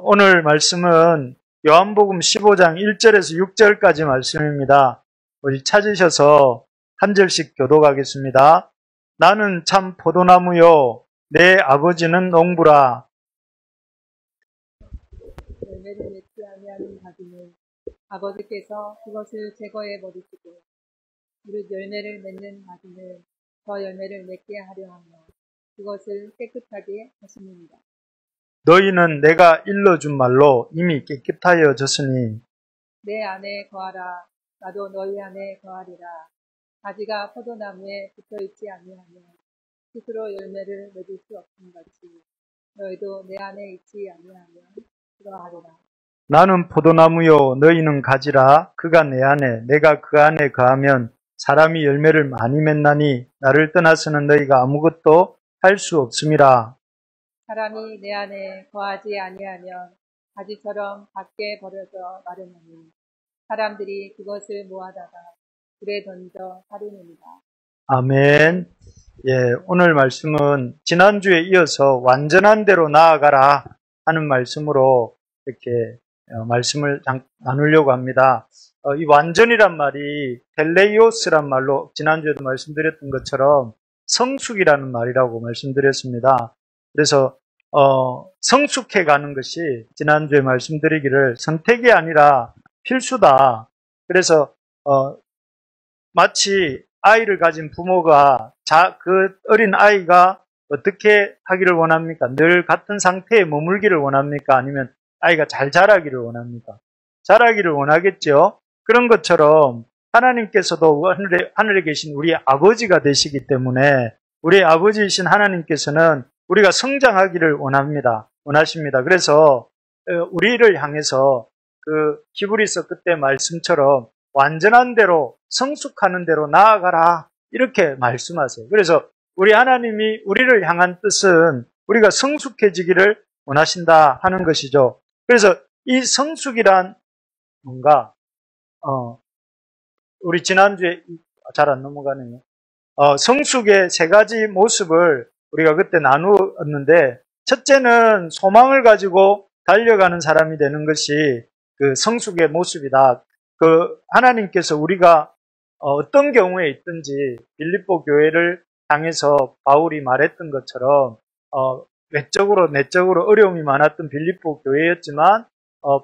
오늘 말씀은 요한복음 15장 1절에서 6절까지 말씀입니다. 우리 찾으셔서 한 절씩 교독하겠습니다. 나는 참 포도나무요 내 아버지는 농부라. 열매를 맺지 아니하는 가지는 아버지께서 그것을 제거해 버리시고 무릇 열매를 맺는 가지는 더 열매를 맺게 하려 하며 그것을 깨끗하게 하십니다. 너희는 내가 일러준 말로 이미 깨끗하여졌으니 내 안에 거하라. 나도 너희 안에 거하리라. 가지가 포도나무에 붙어있지 아니하면 스스로 열매를 맺을 수 없음 같이 너희도 내 안에 있지 아니하면 그러하리라. 나는 포도나무요 너희는 가지라. 그가 내 안에 내가 그 안에 거하면 사람이 열매를 많이 맺나니 나를 떠나서는 너희가 아무것도 할 수 없음이라. 사람이 내 안에 거하지 아니하면 가지처럼 밖에 버려져 마르나니 사람들이 그것을 모아다가 불에 던져 사르느니라. 아멘. 오늘 말씀은 지난주에 이어서 완전한 대로 나아가라 하는 말씀으로 이렇게 말씀을 나누려고 합니다. 이 완전이란 말이 텔레이오스란 말로 지난주에도 말씀드렸던 것처럼 성숙이라는 말이라고 말씀드렸습니다. 그래서 성숙해 가는 것이 지난주에 말씀드리기를 선택이 아니라 필수다. 그래서 마치 아이를 가진 부모가 그 어린 아이가 어떻게 하기를 원합니까? 늘 같은 상태에 머물기를 원합니까? 아니면 아이가 잘 자라기를 원합니까? 자라기를 원하겠죠. 그런 것처럼 하나님께서도 하늘에 계신 우리 아버지가 되시기 때문에 우리 아버지이신 하나님께서는 우리가 성장하기를 원하십니다. 그래서 우리를 향해서 그 히브리서 그때 말씀처럼 완전한 대로 성숙하는 대로 나아가라 이렇게 말씀하세요. 그래서 우리 하나님이 우리를 향한 뜻은 우리가 성숙해지기를 원하신다 하는 것이죠. 그래서 이 성숙이란 뭔가 우리 지난주에 잘 안 넘어가네요. 성숙의 세 가지 모습을 우리가 그때 나누었는데 첫째는 소망을 가지고 달려가는 사람이 되는 것이 그 성숙의 모습이다. 그 하나님께서 우리가 어떤 경우에 있든지 빌립보 교회를 향해서 바울이 말했던 것처럼 외적으로 내적으로 어려움이 많았던 빌립보 교회였지만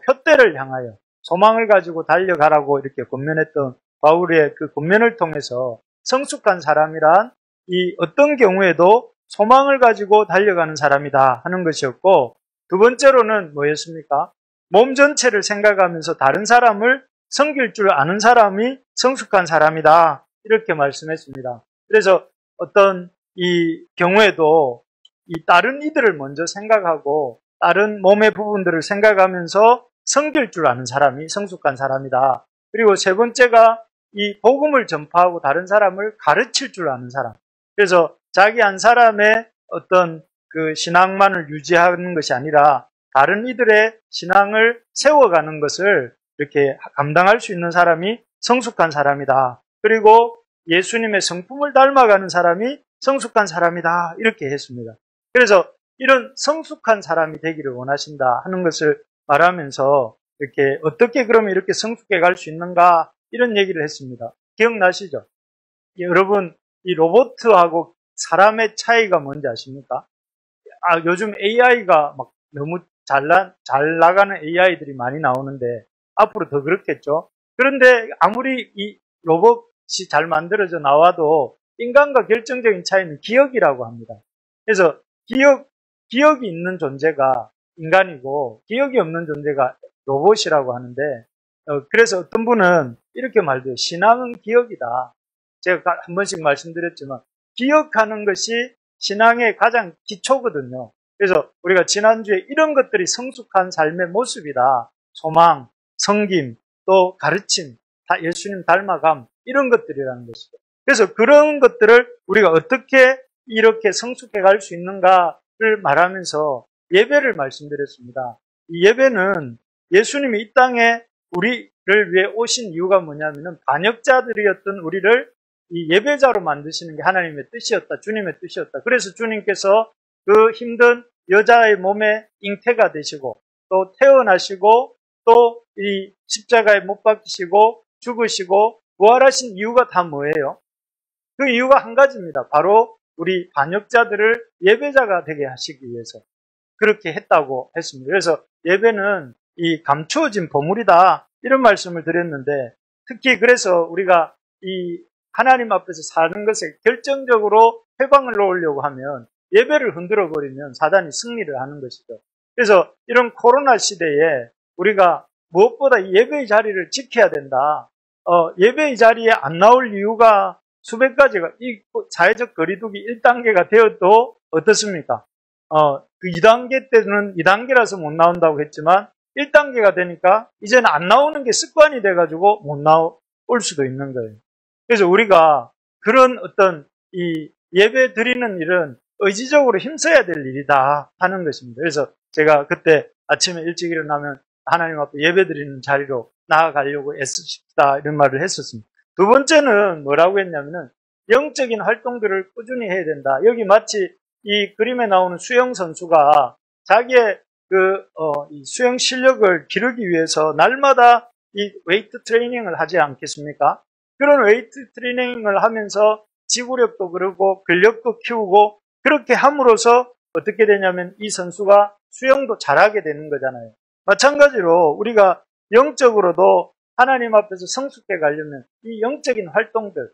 표대를 향하여 소망을 가지고 달려가라고 이렇게 권면했던 바울의 그 권면을 통해서 성숙한 사람이란 이 어떤 경우에도 소망을 가지고 달려가는 사람이다 하는 것이었고, 두 번째로는 뭐였습니까? 몸 전체를 생각하면서 다른 사람을 섬길 줄 아는 사람이 성숙한 사람이다 이렇게 말씀했습니다. 그래서 어떤 이 경우에도 이 다른 이들을 먼저 생각하고 다른 몸의 부분들을 생각하면서 섬길 줄 아는 사람이 성숙한 사람이다. 그리고 세 번째가 이 복음을 전파하고 다른 사람을 가르칠 줄 아는 사람. 그래서 자기 한 사람의 어떤 그 신앙만을 유지하는 것이 아니라 다른 이들의 신앙을 세워가는 것을 이렇게 감당할 수 있는 사람이 성숙한 사람이다. 그리고 예수님의 성품을 닮아가는 사람이 성숙한 사람이다. 이렇게 했습니다. 그래서 이런 성숙한 사람이 되기를 원하신다 하는 것을 말하면서 이렇게 어떻게 그러면 이렇게 성숙해 갈 수 있는가 이런 얘기를 했습니다. 기억나시죠? 여러분 이 로봇하고 사람의 차이가 뭔지 아십니까? 요즘 AI가 막 너무 잘 나가는 AI들이 많이 나오는데 앞으로 더 그렇겠죠? 그런데 아무리 이 로봇이 잘 만들어져 나와도 인간과 결정적인 차이는 기억이라고 합니다. 그래서 기억이 있는 존재가 인간이고 기억이 없는 존재가 로봇이라고 하는데 그래서 어떤 분은 이렇게 말해요. 신앙은 기억이다. 제가 한 번씩 말씀드렸지만 기억하는 것이 신앙의 가장 기초거든요. 그래서 우리가 지난주에 이런 것들이 성숙한 삶의 모습이다. 소망, 섬김, 또 가르침, 예수님 닮아감 이런 것들이라는 것이죠. 그래서 그런 것들을 우리가 어떻게 이렇게 성숙해 갈 수 있는가를 말하면서 예배를 말씀드렸습니다. 이 예배는 예수님이 이 땅에 우리를 위해 오신 이유가 뭐냐면은 반역자들이었던 우리를 이 예배자로 만드시는 게 하나님의 뜻이었다. 주님의 뜻이었다. 그래서 주님께서 그 힘든 여자의 몸에 잉태가 되시고 또 태어나시고 또 이 십자가에 못 박히시고 죽으시고 부활하신 이유가 다 뭐예요? 그 이유가 한 가지입니다. 바로 우리 반역자들을 예배자가 되게 하시기 위해서 그렇게 했다고 했습니다. 그래서 예배는 이 감추어진 보물이다 이런 말씀을 드렸는데 특히 그래서 우리가 이 하나님 앞에서 사는 것에 결정적으로 회방을 놓으려고 하면 예배를 흔들어 버리면 사단이 승리를 하는 것이죠. 그래서 이런 코로나 시대에 우리가 무엇보다 이 예배의 자리를 지켜야 된다. 예배의 자리에 안 나올 이유가 수백 가지가, 이 사회적 거리두기 1단계가 되어도 어떻습니까? 그 2단계 때는 2단계라서 못 나온다고 했지만 1단계가 되니까 이제는 안 나오는 게 습관이 돼가지고 못 나올 수도 있는 거예요. 그래서 우리가 그런 어떤 이 예배 드리는 일은 의지적으로 힘써야 될 일이다 하는 것입니다. 그래서 제가 그때 아침에 일찍 일어나면 하나님 앞에 예배 드리는 자리로 나아가려고 애쓰십시다 이런 말을 했었습니다. 두 번째는 뭐라고 했냐면은 영적인 활동들을 꾸준히 해야 된다. 여기 마치 이 그림에 나오는 수영 선수가 자기의 이 수영 실력을 기르기 위해서 날마다 이 웨이트 트레이닝을 하지 않겠습니까? 그런 웨이트 트레이닝을 하면서 지구력도 그러고 근력도 키우고 그렇게 함으로써 어떻게 되냐면 이 선수가 수영도 잘하게 되는 거잖아요. 마찬가지로 우리가 영적으로도 하나님 앞에서 성숙해 가려면 이 영적인 활동들,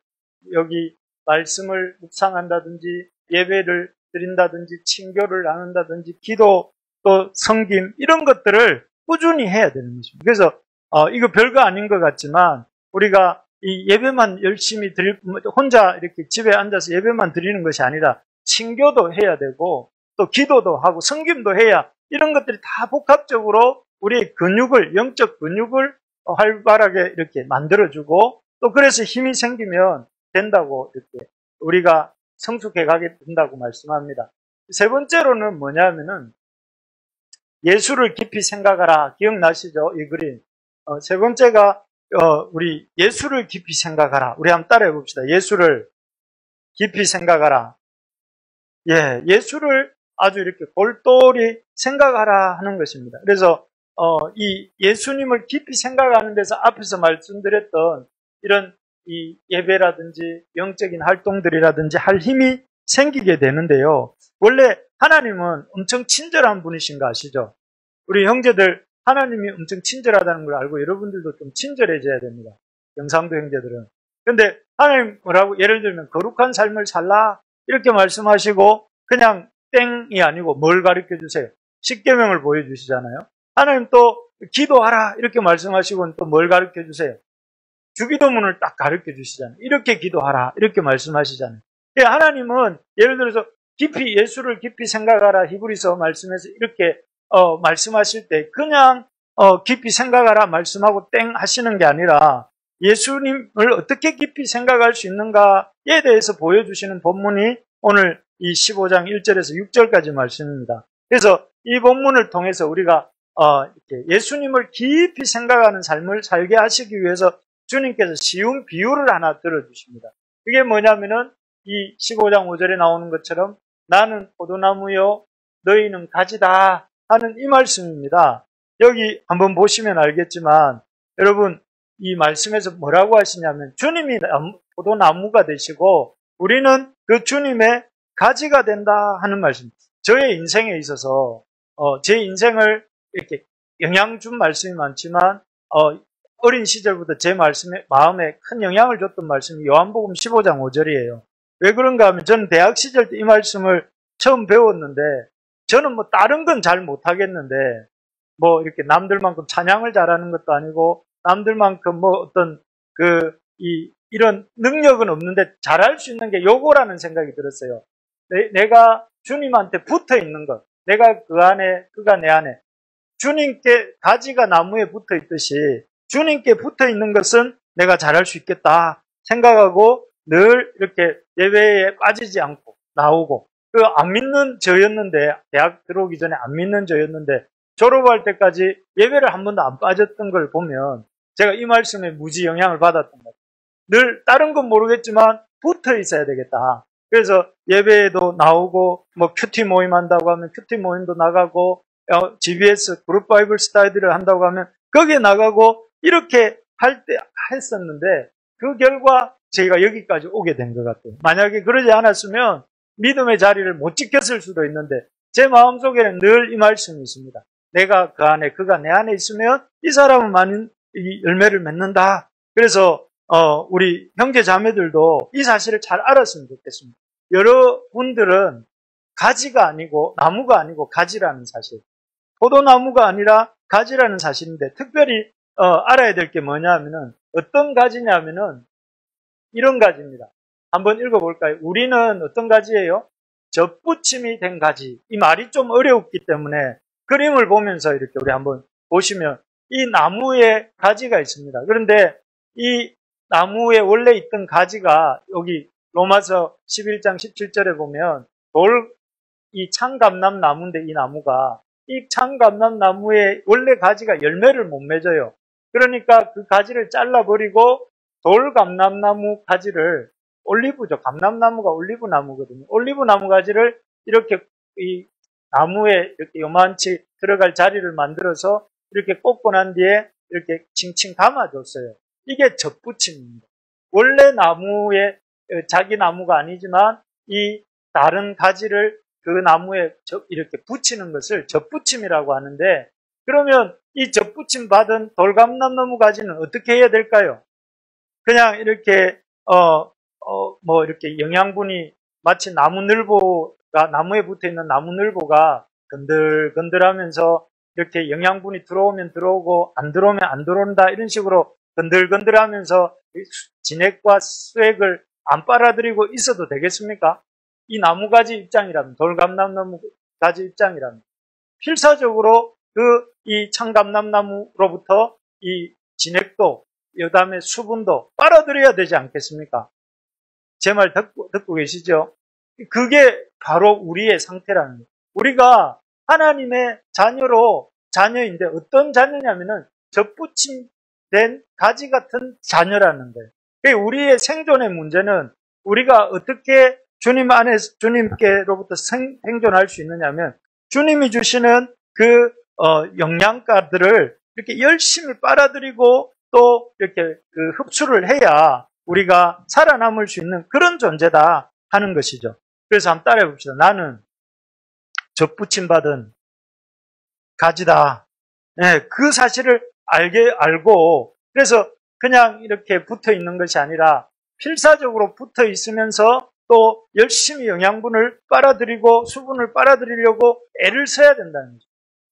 여기 말씀을 묵상한다든지 예배를 드린다든지 친교를 나눈다든지 기도 또 성김 이런 것들을 꾸준히 해야 되는 것입니다. 그래서 이거 별거 아닌 것 같지만 우리가 이 예배만 열심히 혼자 이렇게 집에 앉아서 예배만 드리는 것이 아니라 친교도 해야 되고 또 기도도 하고 성김도 해야 이런 것들이 다 복합적으로 우리의 근육을, 영적 근육을 활발하게 이렇게 만들어주고 또 그래서 힘이 생기면 된다고 이렇게 우리가 성숙해 가게 된다고 말씀합니다. 세 번째로는 뭐냐면은 예수를 깊이 생각하라. 기억나시죠? 이 그림. 세 번째가 우리 예수를 깊이 생각하라. 우리 한번 따라해 봅시다. 예수를 깊이 생각하라. 예, 예수를 아주 이렇게 골똘히 생각하라 하는 것입니다. 그래서 이 예수님을 깊이 생각하는 데서 앞에서 말씀드렸던 이런 이 예배라든지 영적인 활동들이라든지 할 힘이 생기게 되는데요. 원래 하나님은 엄청 친절한 분이신 거 아시죠? 우리 형제들 하나님이 엄청 친절하다는 걸 알고 여러분들도 좀 친절해져야 됩니다. 경상도 형제들은. 근데 하나님 뭐라고 예를 들면 거룩한 삶을 살라 이렇게 말씀하시고 그냥 땡이 아니고 뭘 가르쳐 주세요? 십계명을 보여주시잖아요. 하나님 또 기도하라 이렇게 말씀하시고는 또 뭘 가르쳐 주세요? 주기도문을 딱 가르쳐 주시잖아요. 이렇게 기도하라 이렇게 말씀하시잖아요. 하나님은 예를 들어서 깊이 예수를 깊이 생각하라 히브리서 말씀에서 이렇게 말씀하실 때 그냥 깊이 생각하라 말씀하고 땡 하시는 게 아니라 예수님을 어떻게 깊이 생각할 수 있는가에 대해서 보여주시는 본문이 오늘 이 15장 1절에서 6절까지 말씀입니다. 그래서 이 본문을 통해서 우리가 이렇게 예수님을 깊이 생각하는 삶을 살게 하시기 위해서 주님께서 쉬운 비유를 하나 들어주십니다. 그게 뭐냐면은 이 15장 5절에 나오는 것처럼 나는 포도나무요 너희는 가지다 하는 이 말씀입니다. 여기 한번 보시면 알겠지만 여러분 이 말씀에서 뭐라고 하시냐면 주님이 포도나무가 되시고 우리는 그 주님의 가지가 된다 하는 말씀. 저의 인생에 있어서 제 인생을 이렇게 영향 준 말씀이 많지만 어린 시절부터 제 마음에 큰 영향을 줬던 말씀이 요한복음 15장 5절이에요. 왜 그런가 하면 저는 대학 시절 때 이 말씀을 처음 배웠는데 저는 뭐 다른 건 잘 못하겠는데 뭐 이렇게 남들만큼 찬양을 잘하는 것도 아니고 남들만큼 뭐 어떤 이런 능력은 없는데 잘할 수 있는 게 요거라는 생각이 들었어요. 내가 주님한테 붙어 있는 것, 내가 그 안에, 그가 내 안에 주님께 가지가 나무에 붙어 있듯이 주님께 붙어 있는 것은 내가 잘할 수 있겠다 생각하고 늘 이렇게 예배에 빠지지 않고 나오고 안 믿는 저였는데 대학 들어오기 전에 안 믿는 저였는데 졸업할 때까지 예배를 한 번도 안 빠졌던 걸 보면 제가 이 말씀에 무지 영향을 받았던 거예요. 늘 다른 건 모르겠지만 붙어 있어야 되겠다. 그래서 예배에도 나오고 뭐 큐티 모임 한다고 하면 큐티 모임도 나가고 GBS 그룹 바이블 스타디를 한다고 하면 거기에 나가고 이렇게 할 때 했었는데 그 결과 저희가 여기까지 오게 된 것 같아요. 만약에 그러지 않았으면 믿음의 자리를 못 지켰을 수도 있는데 제 마음속에는 늘 이 말씀이 있습니다. 내가 그 안에 그가 내 안에 있으면 이 사람은 많은 열매를 맺는다. 그래서 우리 형제 자매들도 이 사실을 잘 알았으면 좋겠습니다. 여러분들은 가지가 아니고 나무가 아니고 가지라는 사실, 포도나무가 아니라 가지라는 사실인데 특별히 알아야 될 게 뭐냐면은 어떤 가지냐면은 이런 가지입니다. 한번 읽어볼까요? 우리는 어떤 가지예요? 접붙임이 된 가지. 이 말이 좀 어려웠기 때문에 그림을 보면서 이렇게 우리 한번 보시면 이 나무에 가지가 있습니다. 그런데 이 나무에 원래 있던 가지가 여기 로마서 11장 17절에 보면 이 창감람 나무인데 이 나무가 이 창감람 나무에 원래 가지가 열매를 못 맺어요. 그러니까 그 가지를 잘라버리고 돌감람나무 가지를 올리브죠. 감람나무가 올리브나무거든요. 올리브나무 가지를 이렇게 이 나무에 이렇게 요만치 들어갈 자리를 만들어서 이렇게 꽂고 난 뒤에 이렇게 칭칭 감아줬어요. 이게 접붙임입니다. 원래 나무에 자기 나무가 아니지만 이 다른 가지를 그 나무에 이렇게 붙이는 것을 접붙임이라고 하는데 그러면 이 접붙임 받은 돌감람나무 가지는 어떻게 해야 될까요? 그냥 이렇게 뭐 이렇게 영양분이 마치 나무에 붙어 있는 나무늘보가 건들건들하면서 이렇게 영양분이 들어오면 들어오고 안 들어오면 안 들어온다 이런 식으로 건들건들하면서 진액과 수액을 안 빨아들이고 있어도 되겠습니까? 이 나무가지 입장이라면 돌감람나무 가지 입장이라면 필사적으로 이 창감람나무로부터 이 진액도 그다음에 수분도 빨아들여야 되지 않겠습니까? 제 말 듣고 계시죠? 그게 바로 우리의 상태라는 거예요. 우리가 하나님의 자녀인데 어떤 자녀냐면은 접붙임된 가지 같은 자녀라는 거예요. 우리의 생존의 문제는 우리가 어떻게 주님 안에서 주님께로부터 생존할 수 있느냐면 주님이 주시는 그 영양가들을 이렇게 열심히 빨아들이고 또 이렇게 흡수를 해야 우리가 살아남을 수 있는 그런 존재다 하는 것이죠. 그래서 한번 따라해 봅시다. 나는 접붙임 받은 가지다. 네, 그 사실을 알고 그래서 그냥 이렇게 붙어 있는 것이 아니라 필사적으로 붙어 있으면서 또 열심히 영양분을 빨아들이고 수분을 빨아들이려고 애를 써야 된다는 거죠.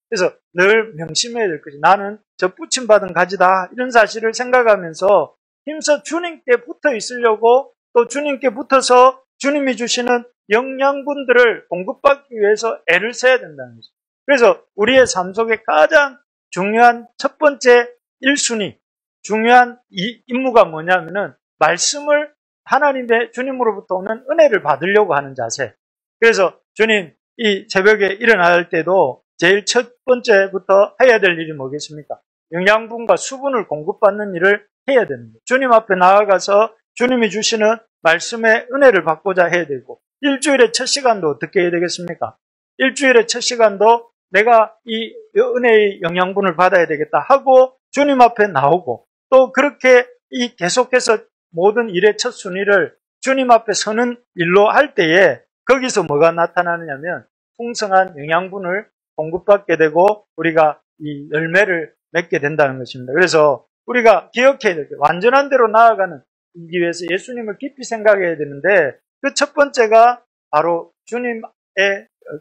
그래서 늘 명심해야 될 것이 나는 접붙임 받은 가지다 이런 사실을 생각하면서 힘써 주님께 붙어 있으려고 또 주님께 붙어서 주님이 주시는 영양분들을 공급받기 위해서 애를 써야 된다는 거죠. 그래서 우리의 삶 속에 가장 중요한 첫 번째 1순위 중요한 이 임무가 뭐냐면은 말씀을 하나님의 주님으로부터 오는 은혜를 받으려고 하는 자세. 그래서 주님 이 새벽에 일어날 때도 제일 첫 번째부터 해야 될 일이 뭐겠습니까? 영양분과 수분을 공급받는 일을 해야 됩니다. 주님 앞에 나아가서 주님이 주시는 말씀의 은혜를 받고자 해야 되고 일주일의 첫 시간도 어떻게 해야 되겠습니까? 일주일의 첫 시간도 내가 이 은혜의 영양분을 받아야 되겠다 하고 주님 앞에 나오고 또 그렇게 이 계속해서 모든 일의 첫 순위를 주님 앞에 서는 일로 할 때에 거기서 뭐가 나타나느냐면 풍성한 영양분을 공급받게 되고 우리가 이 열매를 맺게 된다는 것입니다. 그래서 우리가 기억해야 될 게 완전한 대로 나아가기 위해서 예수님을 깊이 생각해야 되는데 그 첫 번째가 바로 주님의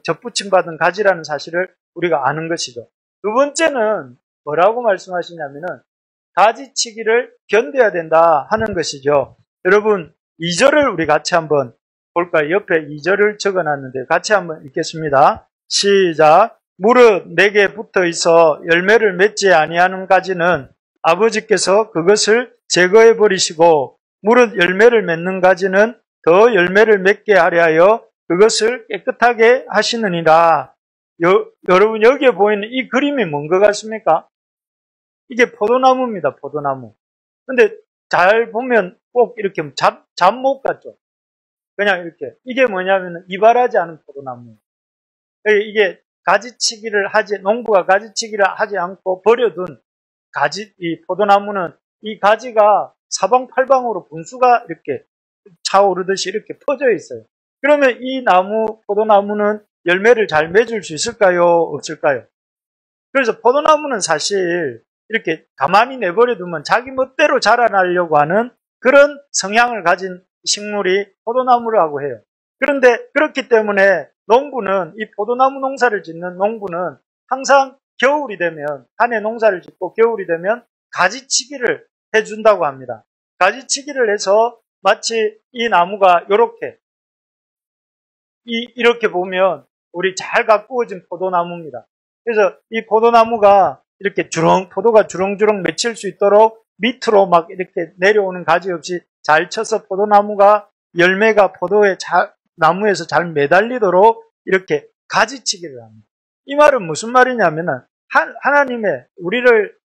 접붙임 받은 가지라는 사실을 우리가 아는 것이죠. 두 번째는 뭐라고 말씀하시냐면은 가지치기를 견뎌야 된다 하는 것이죠. 여러분 2절을 우리 같이 한번 볼까요? 옆에 2절을 적어놨는데 같이 한번 읽겠습니다. 시작. 무릇 내게 붙어 있어 열매를 맺지 아니하는 가지는 아버지께서 그것을 제거해 버리시고 무릇 열매를 맺는 가지는 더 열매를 맺게 하려 하여 그것을 깨끗하게 하시느니라. 여러분 여기에 보이는 이 그림이 뭔 것 같습니까? 이게 포도나무입니다. 포도나무. 근데 잘 보면 꼭 이렇게 잡목 같죠. 그냥 이렇게. 이게 뭐냐면 이발하지 않은 포도나무. 이게 농부가 가지치기를 하지 않고 버려둔 이 포도나무는 이 가지가 사방팔방으로 분수가 이렇게 차오르듯이 이렇게 퍼져 있어요. 그러면 이 포도나무는 열매를 잘 맺을 수 있을까요? 없을까요? 그래서 포도나무는 사실 이렇게 가만히 내버려두면 자기 멋대로 자라나려고 하는 그런 성향을 가진 식물이 포도나무라고 해요. 그런데 그렇기 때문에 이 포도나무 농사를 짓는 농부는 항상 겨울이 되면, 한 해 농사를 짓고 겨울이 되면 가지치기를 해준다고 합니다. 가지치기를 해서 마치 이 나무가 이렇게 보면 우리 잘 가꾸어진 포도나무입니다. 그래서 이 포도나무가 이렇게 포도가 주렁주렁 맺힐 수 있도록 밑으로 막 이렇게 내려오는 가지 없이 잘 쳐서 포도나무가 열매가 나무에서 잘 매달리도록 이렇게 가지치기를 합니다. 이 말은 무슨 말이냐면은 하나님의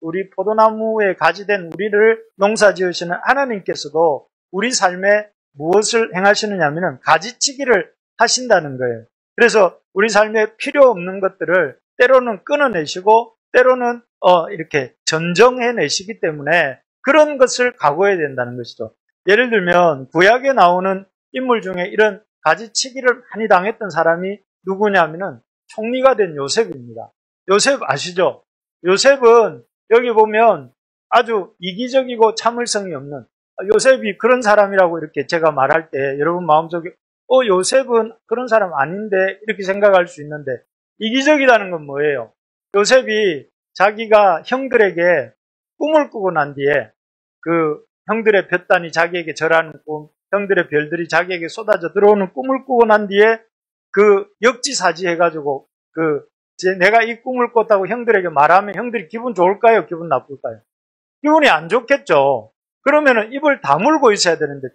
우리 포도나무에 가지된 우리를 농사 지으시는 하나님께서도 우리 삶에 무엇을 행하시느냐면은 가지치기를 하신다는 거예요. 그래서 우리 삶에 필요 없는 것들을 때로는 끊어내시고 때로는 이렇게 전정해내시기 때문에 그런 것을 각오해야 된다는 것이죠. 예를 들면 구약에 나오는 인물 중에 이런 가지치기를 많이 당했던 사람이 누구냐면은 총리가 된 요셉입니다. 요셉 아시죠? 요셉은 여기 보면 아주 이기적이고 참을성이 없는, 요셉이 그런 사람이라고 이렇게 제가 말할 때 여러분 마음속에 요셉은 그런 사람 아닌데 이렇게 생각할 수 있는데, 이기적이라는 건 뭐예요? 요셉이 자기가 형들에게 꿈을 꾸고 난 뒤에 그 형들의 볕단이 자기에게 절하는 꿈, 형들의 별들이 자기에게 쏟아져 들어오는 꿈을 꾸고 난 뒤에 그 역지사지 해가지고 내가 이 꿈을 꿨다고 형들에게 말하면 형들이 기분 좋을까요? 기분 나쁠까요? 기분이 안 좋겠죠. 그러면은 입을 다물고 있어야 되는데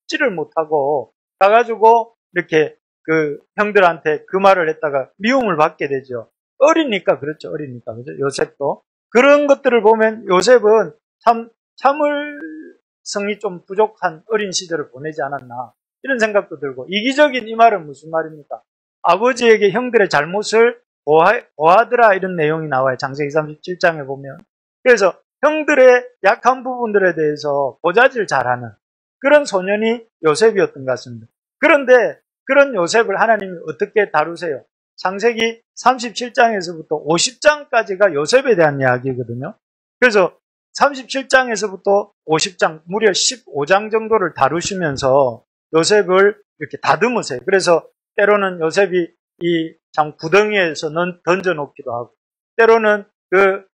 참을지를 못하고 가가지고 이렇게 그 형들한테 그 말을 했다가 미움을 받게 되죠. 어리니까 그렇죠. 그죠? 요셉도 그런 것들을 보면 요셉은 참을성이 좀 부족한 어린 시절을 보내지 않았나 이런 생각도 들고, 이기적인 이 말은 무슨 말입니까? 아버지에게 형들의 잘못을 보하더라 이런 내용이 나와요. 창세기 37장에 보면. 그래서 형들의 약한 부분들에 대해서 보자질 잘하는 그런 소년이 요셉이었던 것 같습니다. 그런데 그런 요셉을 하나님이 어떻게 다루세요? 창세기 37장에서부터 50장까지가 요셉에 대한 이야기거든요. 그래서 37장에서부터 50장, 무려 15장 정도를 다루시면서 요셉을 이렇게 다듬으세요. 그래서 때로는 요셉이 이 참 구덩이에서 던져놓기도 하고, 때로는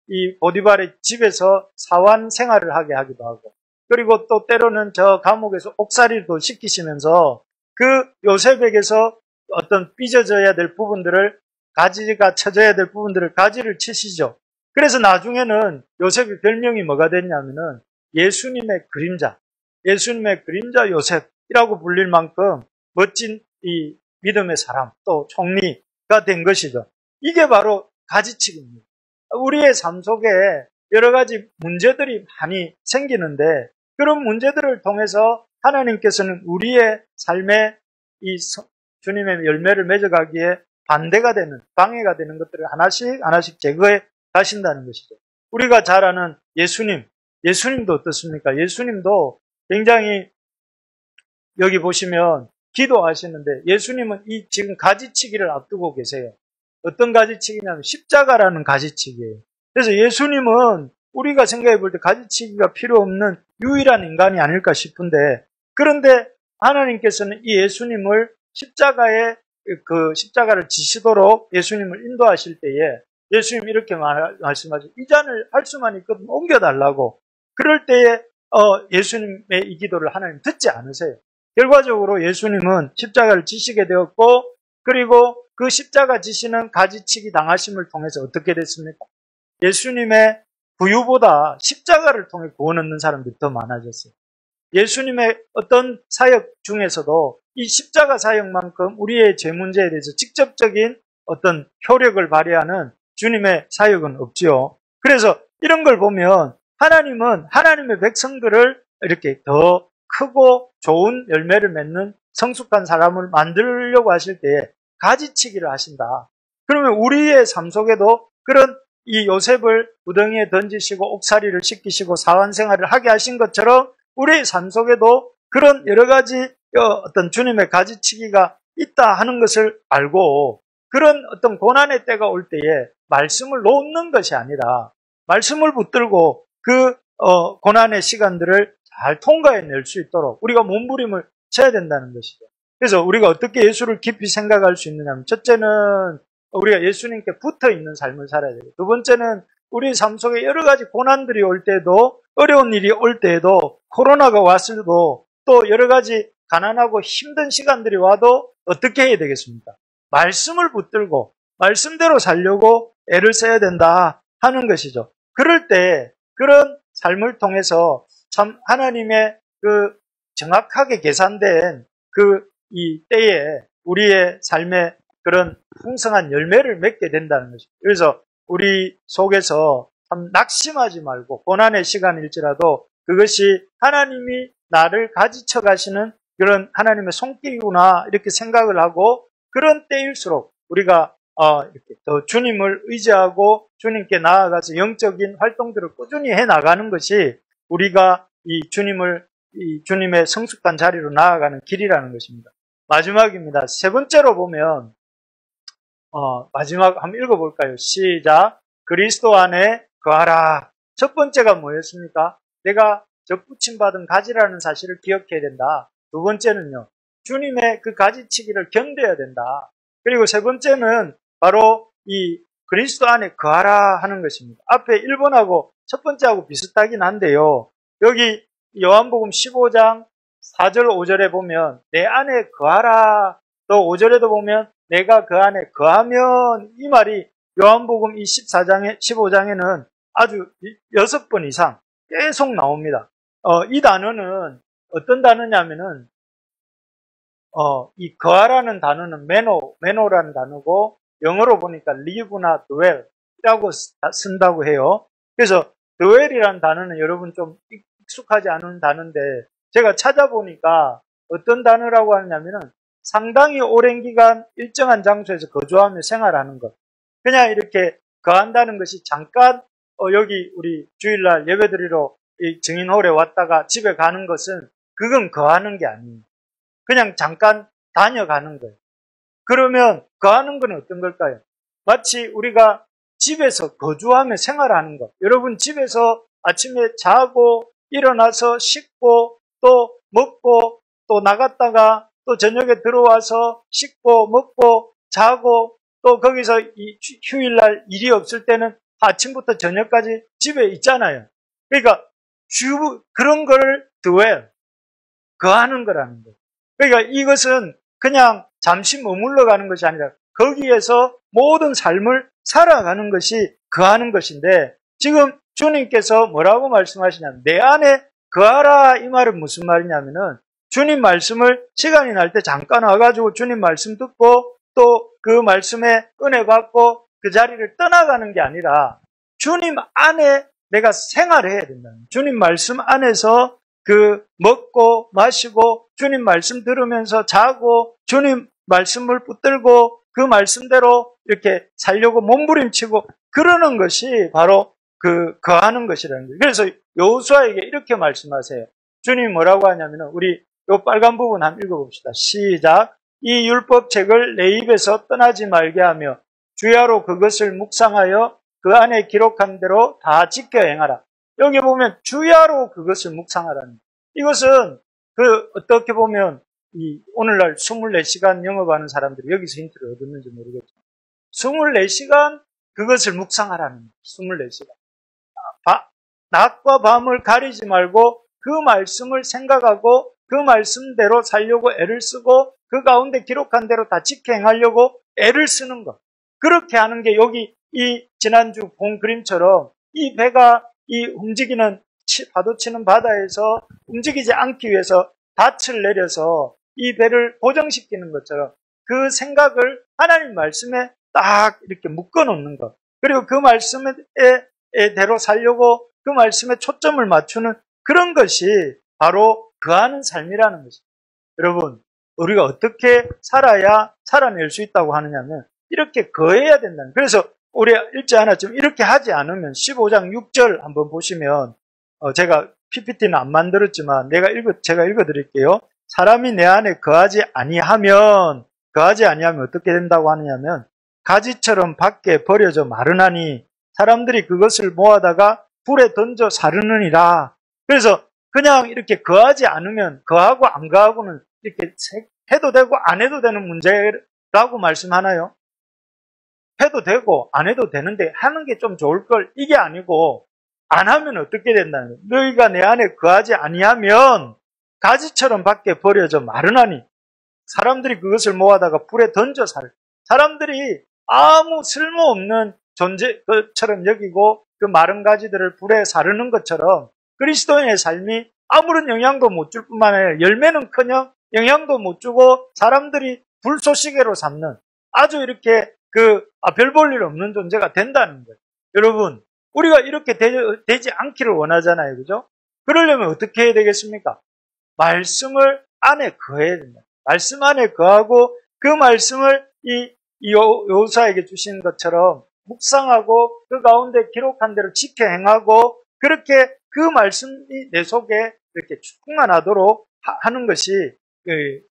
이 보디발의 집에서 사원 생활을 하게 하기도 하고, 그리고 또 때로는 저 감옥에서 옥살이도 시키시면서 그 요셉에게서 어떤 삐져져야 될 부분들을, 가지가 쳐져야 될 부분들을 가지를 치시죠. 그래서 나중에는 요셉의 별명이 뭐가 됐냐면은 예수님의 그림자 요셉이라고 불릴 만큼 멋진 이 믿음의 사람, 또 총리가 된 것이죠. 이게 바로 가지치기입니다. 우리의 삶 속에 여러 가지 문제들이 많이 생기는데, 그런 문제들을 통해서 하나님께서는 우리의 삶에 이 주님의 열매를 맺어가기에 방해가 되는 것들을 하나씩 제거해 가신다는 것이죠. 우리가 잘 아는 예수님도 어떻습니까? 예수님도 굉장히 여기 보시면 기도하시는데, 예수님은 이 지금 가지치기를 앞두고 계세요. 어떤 가지치기냐면 십자가라는 가지치기예요. 그래서 예수님은 우리가 생각해 볼 때 가지치기가 필요 없는 유일한 인간이 아닐까 싶은데, 그런데 하나님께서는 이 예수님을 십자가를 지시도록 예수님을 인도하실 때에 예수님이 이렇게 말씀하죠. 이 잔을 할 수만 있거든 옮겨달라고. 그럴 때에 예수님의 이 기도를 하나님 듣지 않으세요. 결과적으로 예수님은 십자가를 지시게 되었고, 그리고 그 십자가 지시는 가지치기 당하심을 통해서 어떻게 됐습니까? 예수님의 부유보다 십자가를 통해 구원 얻는 사람들이 더 많아졌어요. 예수님의 어떤 사역 중에서도 이 십자가 사역만큼 우리의 죄 문제에 대해서 직접적인 어떤 효력을 발휘하는 주님의 사역은 없지요. 그래서 이런 걸 보면 하나님은 하나님의 백성들을 이렇게 더 크고 좋은 열매를 맺는 성숙한 사람을 만들려고 하실 때에 가지치기를 하신다. 그러면 우리의 삶 속에도 그런 이 요셉을 구덩이에 던지시고 옥살이를 시키시고 사환 생활을 하게 하신 것처럼 우리의 삶 속에도 그런 여러 가지 어떤 주님의 가지치기가 있다 하는 것을 알고 그런 어떤 고난의 때가 올 때에 말씀을 놓는 것이 아니라 말씀을 붙들고 그 고난의 시간들을 잘 통과해낼 수 있도록 우리가 몸부림을 쳐야 된다는 것이죠. 그래서 우리가 어떻게 예수를 깊이 생각할 수 있느냐 하면 첫째는 우리가 예수님께 붙어있는 삶을 살아야 되고 두 번째는 우리 삶 속에 여러 가지 고난들이 올 때도 어려운 일이 올 때에도 코로나가 왔어도 또 여러 가지 가난하고 힘든 시간들이 와도 어떻게 해야 되겠습니까? 말씀을 붙들고 말씀대로 살려고 애를 써야 된다 하는 것이죠. 그럴 때 그런 삶을 통해서 참 하나님의 그 정확하게 계산된 그 이 때에 우리의 삶의 그런 풍성한 열매를 맺게 된다는 것이죠. 그래서 우리 속에서 참 낙심하지 말고 고난의 시간일지라도 그것이 하나님이 나를 가지쳐 가시는 그런 하나님의 손길이구나 이렇게 생각을 하고 그런 때일수록 우리가 이렇게 더 주님을 의지하고 주님께 나아가서 영적인 활동들을 꾸준히 해 나가는 것이 우리가 이 주님의 성숙한 자리로 나아가는 길이라는 것입니다. 마지막입니다. 세 번째로 보면 마지막 한번 읽어볼까요? 시작. 그리스도 안에 거하라. 첫 번째가 뭐였습니까? 내가 접붙임받은 가지라는 사실을 기억해야 된다. 두 번째는요. 주님의 그 가지치기를 견뎌야 된다. 그리고 세 번째는 바로 이 그리스도 안에 거하라 하는 것입니다. 앞에 1번하고 첫 번째하고 비슷하긴 한데요. 여기 요한복음 15장 4절 5절에 보면 내 안에 거하라. 또 5절에도 보면 내가 그 안에 거하면 이 말이 요한복음 15장에는 아주 6번 이상 계속 나옵니다. 이 단어는 어떤 단어냐면은 이 거하라는 단어는 매노라는 단어고 영어로 보니까 live나 dwell이라고 쓴다고 해요. 그래서 dwell이라는 단어는 여러분 좀 익숙하지 않은 단어인데 제가 찾아보니까 어떤 단어라고 하냐면은 상당히 오랜 기간 일정한 장소에서 거주하며 생활하는 것. 그냥 이렇게 거한다는 것이 잠깐 여기 우리 주일날 예배드리러 이 증인홀에 왔다가 집에 가는 것은 그건 거하는 게 아니에요. 그냥 잠깐 다녀가는 거예요. 그러면 거하는 건 어떤 걸까요? 마치 우리가 집에서 거주하며 생활하는 것. 여러분 집에서 아침에 자고 일어나서 씻고 또 먹고 또 나갔다가 또 저녁에 들어와서 씻고 먹고 자고 또 거기서 이 휴일날 일이 없을 때는 아침부터 저녁까지 집에 있잖아요. 그러니까 그런 거를 dwell, 거하는 거라는 거예요. 그러니까 이것은 그냥 잠시 머물러 가는 것이 아니라 거기에서 모든 삶을 살아가는 것이 거하는 것인데 지금 주님께서 뭐라고 말씀하시냐면 내 안에 거하라 이 말은 무슨 말이냐면은 주님 말씀을 시간이 날 때 잠깐 와가지고 주님 말씀 듣고 또 그 말씀에 은혜 받고 그 자리를 떠나가는 게 아니라 주님 안에 내가 생활해야 된다는 거예요. 주님 말씀 안에서 그 먹고 마시고 주님 말씀 들으면서 자고 주님 말씀을 붙들고 그 말씀대로 이렇게 살려고 몸부림치고 그러는 것이 바로 그 거하는 것이라는 거예요. 그래서 여호수아에게 이렇게 말씀하세요. 주님이 뭐라고 하냐면은 우리 요 빨간 부분 한번 읽어봅시다. 시작. 이 율법책을 내 입에서 떠나지 말게 하며 주야로 그것을 묵상하여 그 안에 기록한 대로 다 지켜 행하라. 여기 보면 주야로 그것을 묵상하라는 이것은 그 어떻게 보면 이 오늘날 24시간 영업하는 사람들이 여기서 힌트를 얻었는지 모르겠지만 24시간 그것을 묵상하라는 거예요. 24시간. 낮과 밤을 가리지 말고 그 말씀을 생각하고 그 말씀대로 살려고 애를 쓰고 그 가운데 기록한 대로 다 지켜 행하려고 애를 쓰는 것. 그렇게 하는 게 여기 이 지난주 본 그림처럼 이 배가 이 움직이는 파도 치는 바다에서 움직이지 않기 위해서 닻을 내려서 이 배를 고정시키는 것처럼 그 생각을 하나님 말씀에 딱 이렇게 묶어 놓는 것. 그리고 그 말씀에 대로 살려고 그 말씀에 초점을 맞추는 그런 것이 바로 거하는 삶이라는 것입니다. 여러분, 우리가 어떻게 살아야 살아낼 수 있다고 하느냐면 이렇게 거해야 된다는. 그래서 우리 읽지 않았지만 이렇게 하지 않으면 15장 6절 한번 보시면 제가 PPT는 안 만들었지만 제가 읽어드릴게요. 사람이 내 안에 거하지 아니하면 어떻게 된다고 하느냐면 가지처럼 밖에 버려져 마르나니 사람들이 그것을 모아다가 불에 던져 사르느니라. 그래서 그냥 이렇게 거하지 않으면 거하고 안 거하고는 이렇게 해도 되고 안 해도 되는 문제라고 말씀하나요? 해도 되고 안 해도 되는데 하는 게 좀 좋을 걸, 이게 아니고 안 하면 어떻게 된다는 거예요. 너희가 내 안에 거하지 아니하면 가지처럼 밖에 버려져 마르나니 사람들이 그것을 모아다가 불에 던져 사르. 사람들이 아무 쓸모없는 존재처럼 여기고 그 마른 가지들을 불에 사르는 것처럼 그리스도인의 삶이 아무런 영향도 못 줄 뿐만 아니라 열매는커녕 영향도 못 주고 사람들이 불쏘시개로 삼는 아주 이렇게 별 볼 일 없는 존재가 된다는 거예요. 여러분, 우리가 이렇게 되지 않기를 원하잖아요. 그죠? 그러려면 어떻게 해야 되겠습니까? 말씀을 안에 거해야 된다. 말씀 안에 거하고 그 말씀을 이 여호수아에게 주신 것처럼 묵상하고 그 가운데 기록한 대로 지켜 행하고 그렇게 그 말씀이 내 속에 이렇게 충만하도록 하는 것이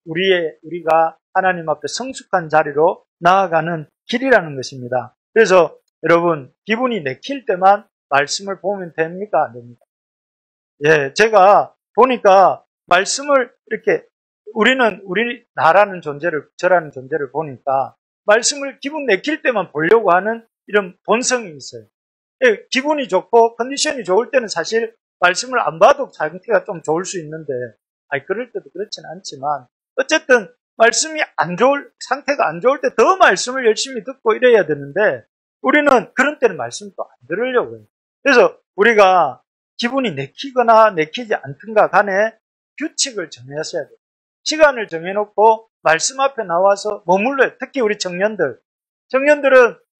우리가 하나님 앞에 성숙한 자리로 나아가는 길이라는 것입니다. 그래서 여러분, 기분이 내킬 때만 말씀을 보면 됩니까? 안 됩니까? 예, 제가 보니까 말씀을 이렇게 나라는 존재를, 저라는 존재를 보니까 말씀을 기분 내킬 때만 보려고 하는 이런 본성이 있어요. 예, 기분이 좋고 컨디션이 좋을 때는 사실 말씀을 안 봐도 상태가 좀 좋을 수 있는데, 그럴 때도 그렇지는 않지만, 어쨌든 말씀이 상태가 안 좋을 때 더 말씀을 열심히 듣고 이래야 되는데, 우리는 그런 때는 말씀 또 안 들으려고 해요. 그래서 우리가 기분이 내키거나 내키지 않든가 간에 규칙을 정하셔야 돼요. 시간을 정해놓고 말씀 앞에 나와서 머물러요. 특히 우리 청년들은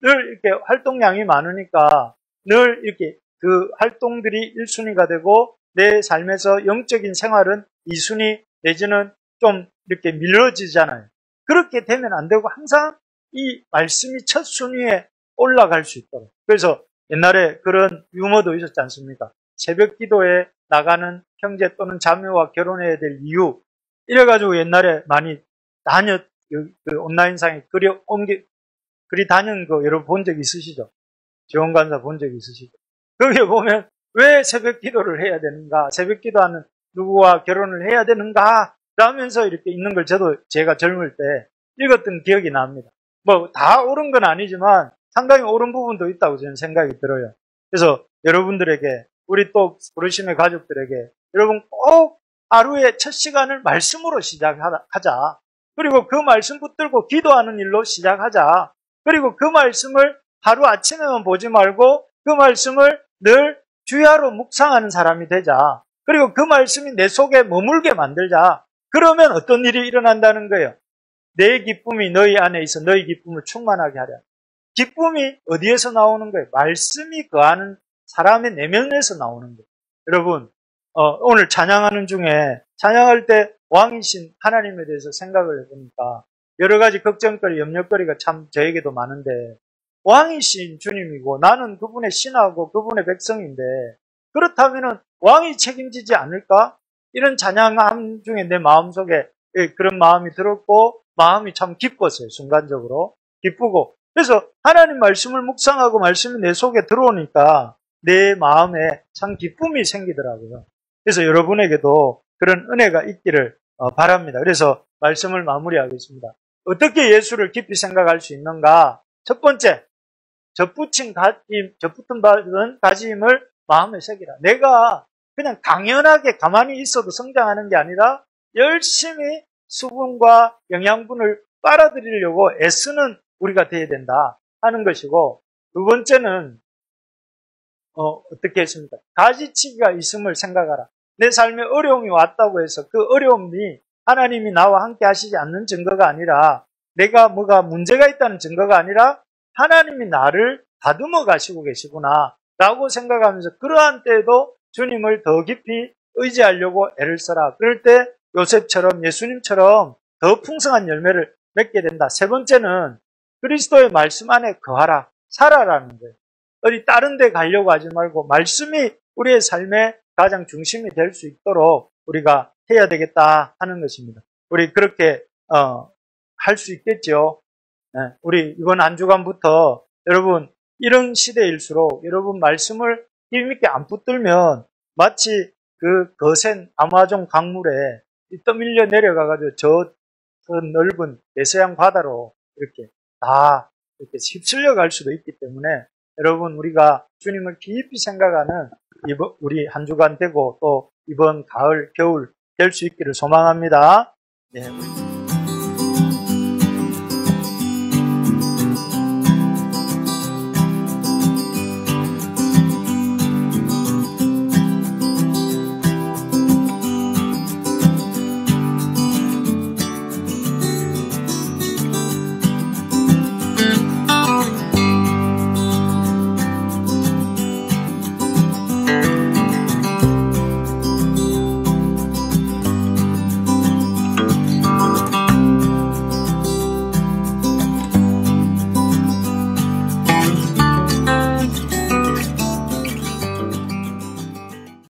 늘 이렇게 활동량이 많으니까 늘 이렇게 그 활동들이 1순위가 되고 내 삶에서 영적인 생활은 2순위 내지는 좀 이렇게 밀어지잖아요. 그렇게 되면 안 되고 항상 이 말씀이 첫 순위에 올라갈 수 있도록. 그래서 옛날에 그런 유머도 있었지 않습니까? 새벽 기도에 나가는 형제 또는 자매와 결혼해야 될 이유, 이래가지고 옛날에 많이 그 온라인상에 글이 다닌 거 여러분 본 적 있으시죠? 지원관사 본 적 있으시죠? 거기에 보면 왜 새벽 기도를 해야 되는가, 새벽 기도하는 누구와 결혼을 해야 되는가 라면서 이렇게 있는 걸 제가 젊을 때 읽었던 기억이 납니다. 뭐 다 옳은 건 아니지만 상당히 옳은 부분도 있다고 저는 생각이 들어요. 그래서 여러분들에게, 우리 또 부르심의 가족들에게, 여러분 꼭 하루의 첫 시간을 말씀으로 시작하자. 그리고 그 말씀 붙들고 기도하는 일로 시작하자. 그리고 그 말씀을 하루 아침에만 보지 말고 그 말씀을 늘 주야로 묵상하는 사람이 되자. 그리고 그 말씀이 내 속에 머물게 만들자. 그러면 어떤 일이 일어난다는 거예요? 내 기쁨이 너희 안에 있어 너희 기쁨을 충만하게 하랴. 기쁨이 어디에서 나오는 거예요? 말씀이 거하는 사람의 내면에서 나오는 거예요. 여러분, 오늘 찬양하는 중에 찬양할 때 왕이신 하나님에 대해서 생각을 해보니까 여러 가지 걱정거리, 염려거리가 참 저에게도 많은데, 왕이신 주님이고 나는 그분의 신하고 그분의 백성인데 그렇다면 왕이 책임지지 않을까? 이런 찬양함 중에 내 마음속에 그런 마음이 들었고 마음이 참 기뻤어요. 순간적으로 기쁘고, 그래서 하나님 말씀을 묵상하고 말씀이 내 속에 들어오니까 내 마음에 참 기쁨이 생기더라고요. 그래서 여러분에게도 그런 은혜가 있기를 바랍니다. 그래서 말씀을 마무리하겠습니다. 어떻게 예수를 깊이 생각할 수 있는가? 첫 번째, 젖붙은 받은 가짐을 마음에 새기라. 내가 그냥 당연하게 가만히 있어도 성장하는 게 아니라 열심히 수분과 영양분을 빨아들이려고 애쓰는 우리가 되어야 된다 하는 것이고, 두 번째는 어떻게 했습니까? 가지치기가 있음을 생각하라. 내 삶에 어려움이 왔다고 해서 그 어려움이 하나님이 나와 함께 하시지 않는 증거가 아니라, 내가 뭐가 문제가 있다는 증거가 아니라 하나님이 나를 다듬어 가시고 계시구나 라고 생각하면서 그러한 때에도 주님을 더 깊이 의지하려고 애를 써라. 그럴 때 요셉처럼 예수님처럼 더 풍성한 열매를 맺게 된다. 세 번째는 그리스도의 말씀 안에 거하라. 살아라는 거예요. 어디 다른 데 가려고 하지 말고 말씀이 우리의 삶의 가장 중심이 될 수 있도록 우리가 해야 되겠다 하는 것입니다. 우리 그렇게 할 수 있겠죠. 네, 우리 이번 한 주간부터 여러분 이런 시대일수록 여러분 말씀을 힘있게 안 붙들면 마치 그 거센 아마존 강물에 떠밀려 내려가가지고 저 넓은 대서양 바다로 이렇게 다 이렇게 휩쓸려 갈 수도 있기 때문에 여러분 우리가 주님을 깊이 생각하는 우리 한 주간 되고 또 이번 가을, 겨울 될 수 있기를 소망합니다. 네.